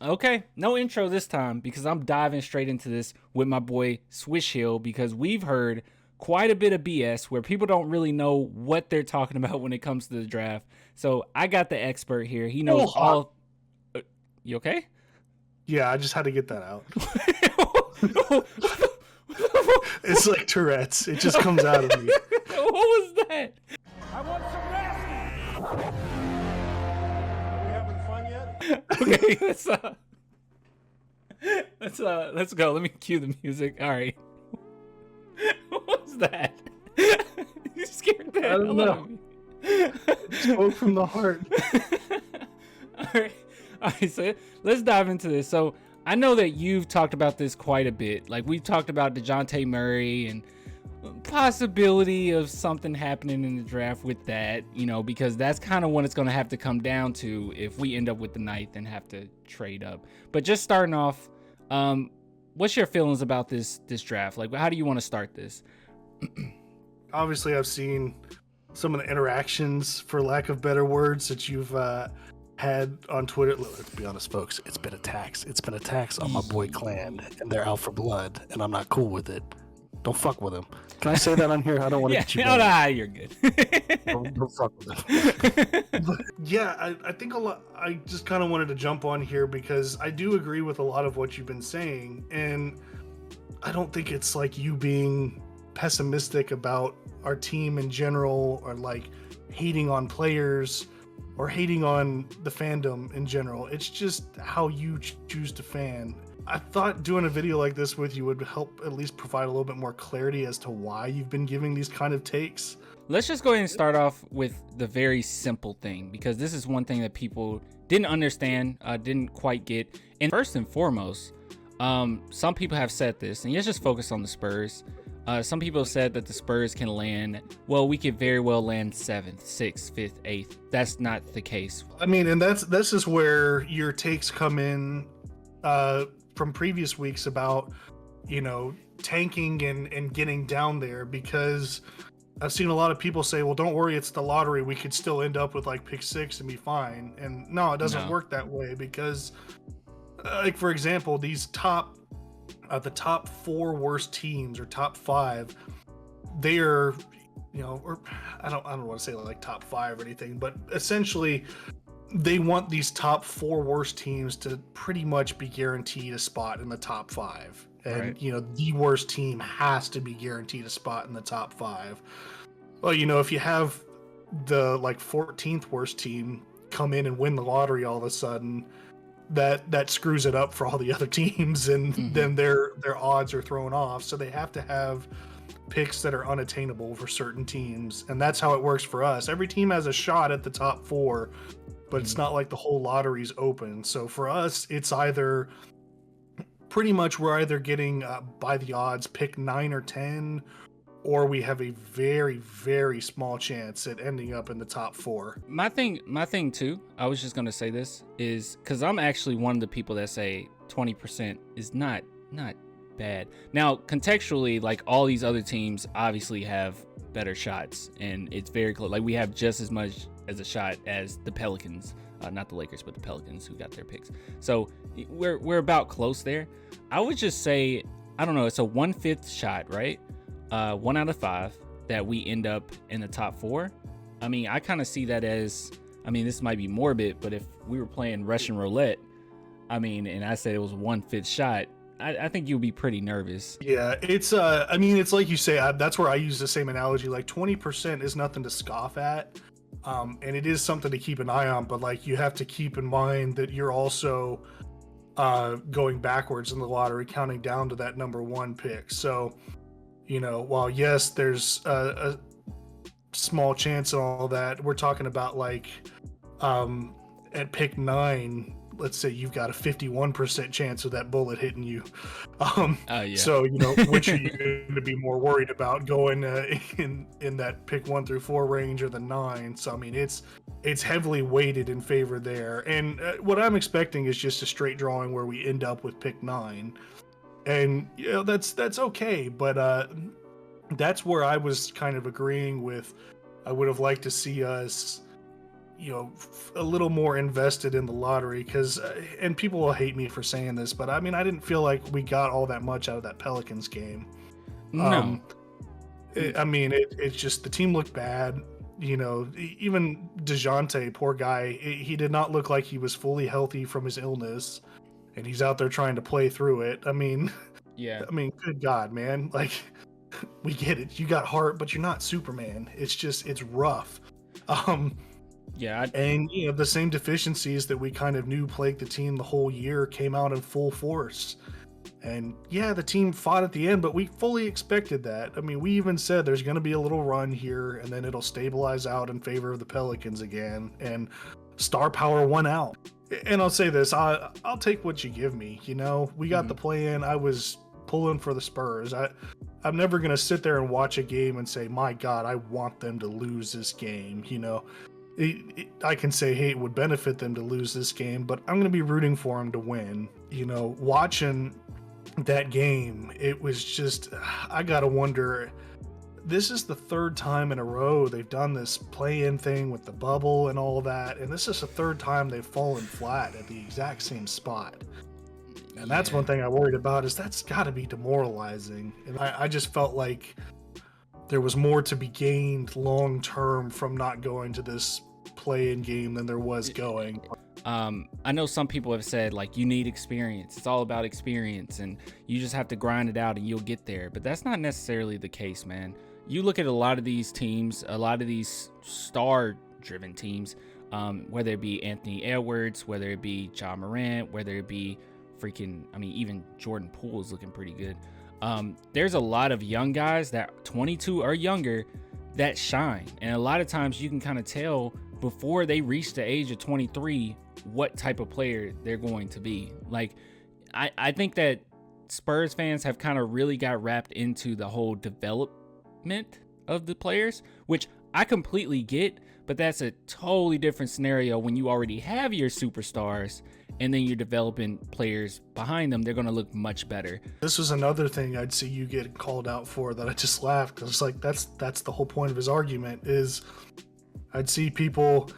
Okay, no intro this time because I'm diving straight into this with my boy Swisheel because we've heard quite a bit of BS where people don't really know what they're talking about when it comes to the draft. So I got the expert here. He knows all. You okay? Yeah, I just had to get that out. It's like Tourette's. It just comes out of me. What was that? I want some rest. Are we having fun yet? Okay, let's go. Let me cue the music. All right. What was that? You scared the hell out of me. It spoke from the heart. All right. So let's dive into this. So I know that you've talked about this quite a bit. Like we've talked about DeJounte Murray and possibility of something happening in the draft with that, because that's kind of what it's going to have to come down to if we end up with the ninth and have to trade up. But just starting off, what's your feelings about this draft? Like, how do you want to start this? Obviously, I've seen some of the interactions, for lack of better words, that you've had on Twitter. Let's be honest, folks. It's been attacks. It's been attacks on my boy Clan, and they're out for blood, and I'm not cool with it. Don't fuck with him. Can I say that on here? I don't want to get you. Nah, you're good. don't fuck with him. But yeah, I think a lot. I just kind of wanted to jump on here because I do agree with a lot of what you've been saying, and I don't think it's like you being pessimistic about our team in general, or like hating on players, or hating on the fandom in general. It's just how you choose to fan. I thought doing a video like this with you would help at least provide a little bit more clarity as to why you've been giving these kind of takes. Let's just go ahead and start off with the very simple thing, because this is one thing that people didn't understand, didn't quite get. And first and foremost, some people have said this, and let's just focus on the Spurs. Some people have said that the Spurs can land, we could very well land 7th, 6th, 5th, 8th. That's not the case. I mean, and this is where your takes come in from previous weeks about, tanking and getting down there, because I've seen a lot of people say, well, don't worry, it's the lottery. We could still end up with like pick 6 and be fine. And no, it doesn't work that way, because like, for example, these the top 4 worst teams, or top 5, they are, or I don't want to say like top 5 or anything, but essentially they want these top 4 worst teams to pretty much be guaranteed a spot in the top 5. And, right. The worst team has to be guaranteed a spot in the top 5. Well, if you have the like 14th worst team come in and win the lottery all of a sudden, that screws it up for all the other teams, and then their odds are thrown off. So they have to have picks that are unattainable for certain teams, and that's how it works for us. Every team has a shot at the top 4, but it's not like the whole lottery's open. So for us, it's either pretty much we're either getting by the odds pick 9 or 10, or we have a very, very small chance at ending up in the top 4. My thing too, I was just going to say this, is because I'm actually one of the people that say 20% is not bad. Now, contextually, like all these other teams obviously have better shots, and it's very close. Like we have just as much as a shot as the Pelicans, not the Lakers, but the Pelicans who got their picks. So we're about close there. I would just say, I don't know, it's a 1/5 shot, right? 1 out of 5 that we end up in the top 4. I mean, I kind of see that as, this might be morbid, but if we were playing Russian roulette, and I said it was 1/5 shot, I think you'll be pretty nervous. Yeah, it's it's like you say, that's where I use the same analogy. Like 20% is nothing to scoff at, and it is something to keep an eye on. But like, you have to keep in mind that you're also going backwards in the lottery, counting down to that number 1 pick. So, while yes, there's a small chance and all that, we're talking about like at pick 9, let's say you've got a 51% chance of that bullet hitting you. Yeah. So, which are you going to be more worried about, going in that pick 1 through 4 range or the 9? So, it's heavily weighted in favor there. And what I'm expecting is just a straight drawing where we end up with pick 9. And that's okay, but that's where I was kind of agreeing with. I would have liked to see us, a little more invested in the lottery because, and people will hate me for saying this, but I mean, I didn't feel like we got all that much out of that Pelicans game. No. It's just the team looked bad. Even DeJounte, poor guy, he did not look like he was fully healthy from his illness, and he's out there trying to play through it. Yeah. Good God, man. Like, we get it. You got heart, but you're not Superman. It's rough. Yeah. And the same deficiencies that we kind of knew plagued the team the whole year came out in full force. And yeah, the team fought at the end, but we fully expected that. We even said there's going to be a little run here, and then it'll stabilize out in favor of the Pelicans again, and star power won out. And I'll say this, I'll take what you give me. We got the play-in. I was pulling for the Spurs. I'm never going to sit there and watch a game and say, my God, I want them to lose this game. I can say, hey, it would benefit them to lose this game, but I'm going to be rooting for them to win. Watching that game, it was just, I gotta wonder, this is the third time in a row they've done this play-in thing with the bubble and all that, and this is the third time they've fallen flat at the exact same spot. And that's one thing I worried about, is that's got to be demoralizing. And I just felt like there was more to be gained long term from not going to this play-in game than there was going. I know some people have said, like, you need experience. It's all about experience, and you just have to grind it out and you'll get there. But that's not necessarily the case, man. You look at a lot of these teams, a lot of these star-driven teams, whether it be Anthony Edwards, whether it be Ja Morant, whether it be even Jordan Poole is looking pretty good. There's a lot of young guys that 22 or younger that shine. And a lot of times you can kind of tell before they reach the age of 23 what type of player they're going to be. Like, I think that Spurs fans have kind of really got wrapped into the whole development of the players, which I completely get, but that's a totally different scenario when you already have your superstars and then you're developing players behind them. They're going to look much better. This was another thing I'd see you get called out for that I just laughed, because it's like that's the whole point of his argument. Is I'd see people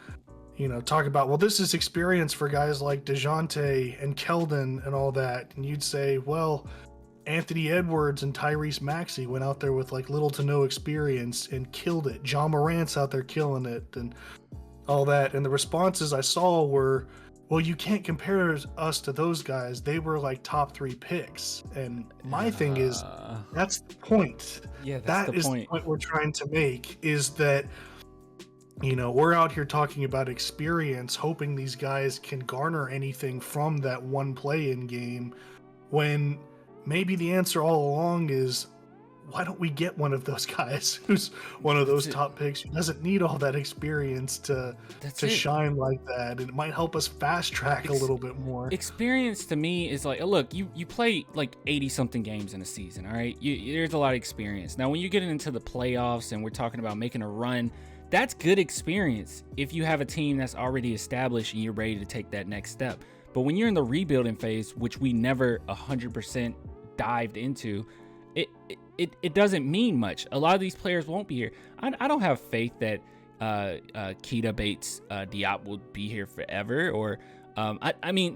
talk about, well, this is experience for guys like DeJounte and Keldon and all that, and you'd say, well, Anthony Edwards and Tyrese Maxey went out there with like little to no experience and killed it. Ja Morant's out there killing it and all that, and the responses I saw were, well, you can't compare us to those guys. They were like top 3 picks. And my thing is, that's the point. Yeah, that is the point we're trying to make, is that, we're out here talking about experience, hoping these guys can garner anything from that one play-in game, when maybe the answer all along is, why don't we get one of those guys who's one of those top picks who doesn't need all that experience to shine like that? And it might help us fast track a little bit more. Experience to me is like, look, you play like 80 something games in a season. All right. There's a lot of experience. Now, when you get into the playoffs and we're talking about making a run, that's good experience if you have a team that's already established and you're ready to take that next step. But when you're in the rebuilding phase, which we never 100% dived into, it doesn't mean much. A lot of these players won't be here. I don't have faith that Keita Bates Diop will be here forever. Or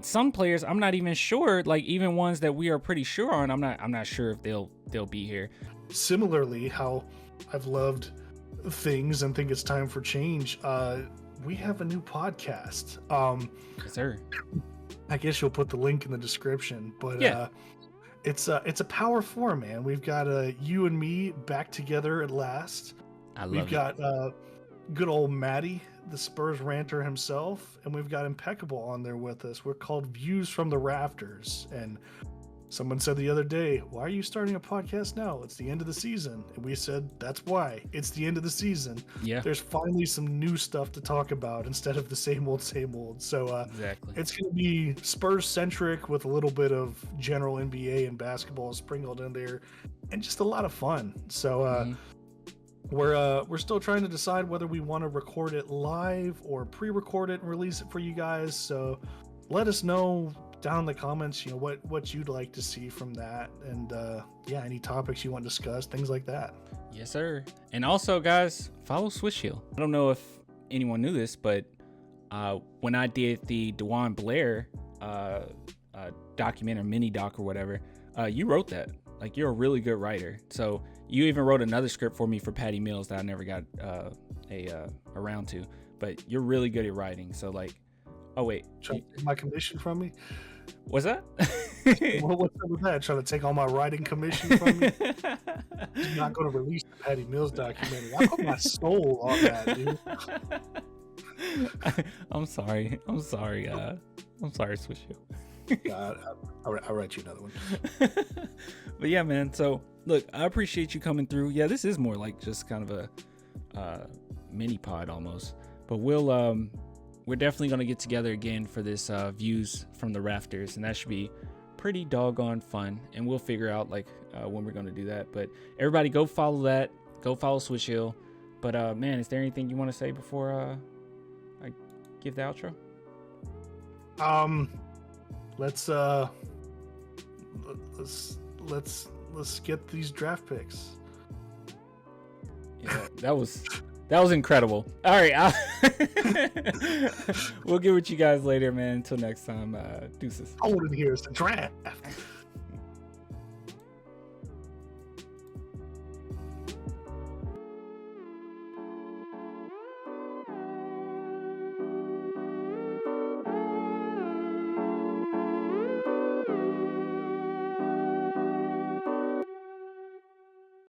some players I'm not even sure. Like, even ones that we are pretty sure on, I'm not sure if they'll be here. Similarly, how I've loved things and think it's time for change. We have a new podcast. Yes, sir. I guess you'll put the link in the description, but yeah. It's a power 4, man. We've got you and me back together at last. We've got good old Matty, the Spurs ranter himself, and we've got Impeccable on there with us. We're called Views from the Rafters, and someone said the other day, why are you starting a podcast now? It's the end of the season. And we said, that's why. It's the end of the season. Yeah. There's finally some new stuff to talk about instead of the same old, same old. So exactly. It's going to be Spurs-centric with a little bit of general NBA and basketball sprinkled in there, and just a lot of fun. So we're still trying to decide whether we want to record it live or pre-record it and release it for you guys. So let us know down in the comments, what you'd like to see from that, and any topics you want discussed, things like that. Yes, sir. And also, guys, follow Swisheel. I don't know if anyone knew this, but when I did the Dewan Blair document or mini doc or whatever, you wrote that. Like, you're a really good writer. So you even wrote another script for me for Patty Mills that I never got around to. But you're really good at writing. So like, oh wait, trying to take my commission from me. What's that? What's up with that? Trying to take all my writing commission from me? You're not going to release the Patty Mills documentary. I put my soul on that, dude. I'm sorry. I'm sorry, Swisheel. I'll write you another one. But yeah, man. So look, I appreciate you coming through. Yeah, this is more like just kind of a mini pod almost. But we're definitely gonna get together again for this views from the rafters, and that should be pretty doggone fun. And we'll figure out like when we're gonna do that. But everybody, go follow that. Go follow Swisheel. But man, is there anything you want to say before I give the outro? Let's get these draft picks. Yeah, that was incredible. All right, we'll get with you guys later, man. Until next time, deuces. Hold it here. It's the draft.